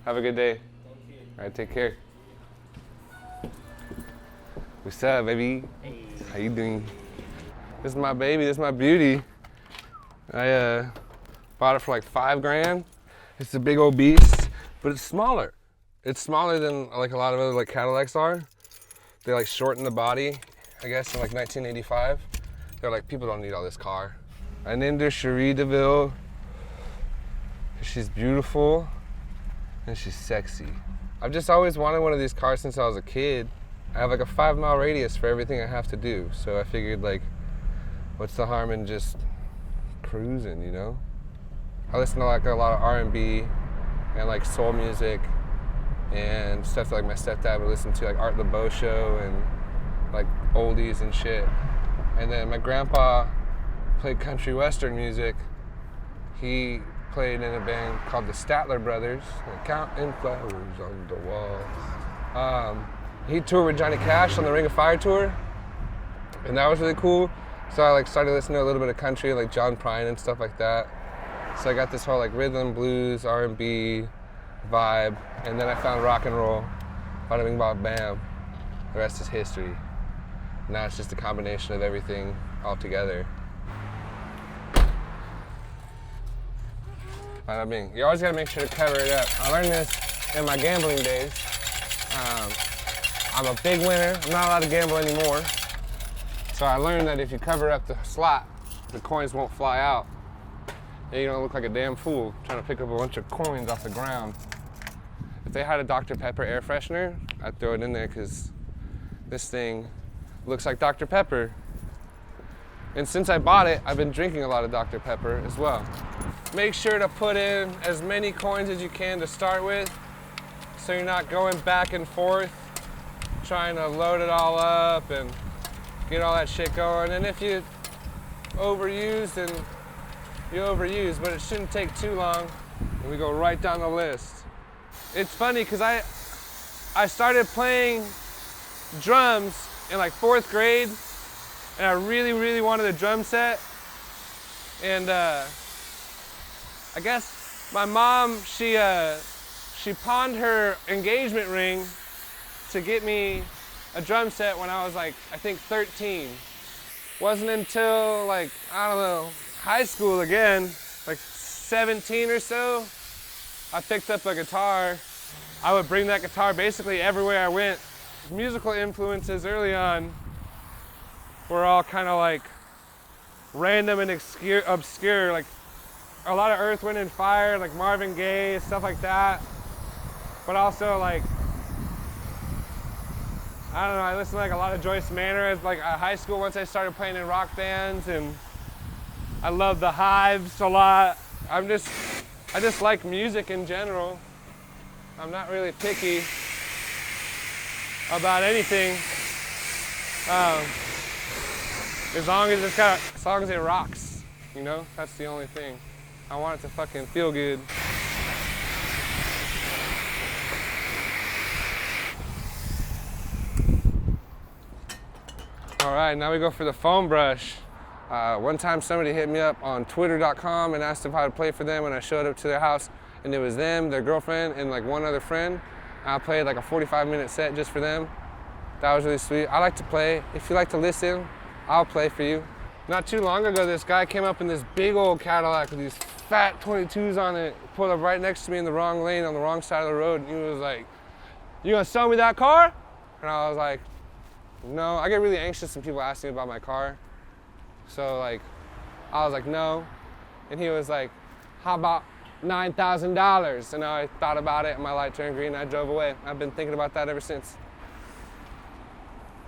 Have a good day. All right, take care. What's up, baby? Hey. How you doing? This is my baby. This is my beauty. I bought it for like $5,000. It's a big old beast, but it's smaller. It's smaller than like a lot of other like Cadillacs are. They like shortened the body, I guess, in like 1985. They're like, people don't need all this car. I named her Cherie DeVille. She's beautiful and she's sexy. I've just always wanted one of these cars since I was a kid. I have like a 5-mile radius for everything I have to do. So I figured like, what's the harm in just cruising, you know? I listen to like a lot of R&B and like soul music and stuff that like my stepdad would listen to, like Art LeBeau Show and like oldies and shit. And then my grandpa played country western music. He played in a band called the Statler Brothers, counting flowers on the wall. He toured with Johnny Cash on the Ring of Fire tour, and that was really cool. So I like started listening to a little bit of country, like John Prine and stuff like that. So I got this whole like rhythm, blues, R&B vibe, and then I found rock and roll. Bada bing, bada bam. The rest is history. Now it's just a combination of everything all together. Bada bing. You always gotta make sure to cover it up. I learned this in my gambling days. I'm a big winner. I'm not allowed to gamble anymore. So I learned that if you cover up the slot, the coins won't fly out. And you don't look like a damn fool trying to pick up a bunch of coins off the ground. If they had a Dr. Pepper air freshener, I'd throw it in there because this thing looks like Dr. Pepper. And since I bought it, I've been drinking a lot of Dr. Pepper as well. Make sure to put in as many coins as you can to start with, so you're not going back and forth trying to load it all up and get all that shit going. And if you overuse, then you overuse, but it shouldn't take too long. And we go right down the list. It's funny because I started playing drums in like 4th grade, and I really, really wanted a drum set. And I guess my mom, she pawned her engagement ring to get me a drum set when I was like, I think 13. Wasn't until like, I don't know, high school again, like 17 or so, I picked up a guitar. I would bring that guitar basically everywhere I went. Musical influences early on were all kind of like random and obscure, like a lot of Earth, Wind and Fire, like Marvin Gaye, stuff like that. But also like, I don't know, I listened to like a lot of Joyce Manor as like at high school once I started playing in rock bands, and I love the Hives a lot. I just like music in general. I'm not really picky about anything. As long as it rocks, you know, that's the only thing. I want it to fucking feel good. All right, now we go for the foam brush. One time somebody hit me up on twitter.com and asked if I would play for them, and I showed up to their house and it was them, their girlfriend, and like one other friend. I played like a 45-minute set just for them. That was really sweet. I like to play. If you like to listen, I'll play for you. Not too long ago, this guy came up in this big old Cadillac with these fat 22s on it, pulled up right next to me in the wrong lane on the wrong side of the road, and he was like, "You gonna sell me that car?" And I was like, "No." I get really anxious when people ask me about my car. So like, I was like, "No." And he was like, "How about $9,000? And I thought about it and my light turned green and I drove away. I've been thinking about that ever since.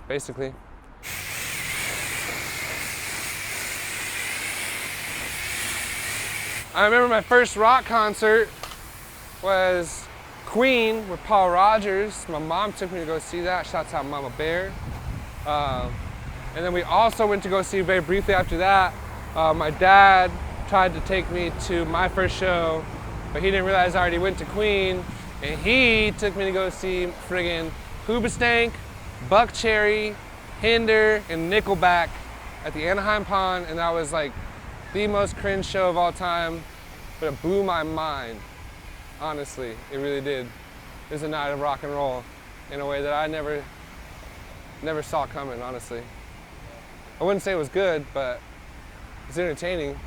Basically. I remember my first rock concert was Queen with Paul Rogers. My mom took me to go see that. Shouts out Mama Bear. And then we also went to go see, very briefly after that, my dad tried to take me to my first show, but he didn't realize I already went to Queen, and he took me to go see friggin' Hoobastank, Buck Cherry, Hinder, and Nickelback at the Anaheim Pond, and that was like the most cringe show of all time, but it blew my mind. honestly. It really did. It was a night of rock and roll in a way that I never saw coming, honestly. I wouldn't say it was good, but it's entertaining.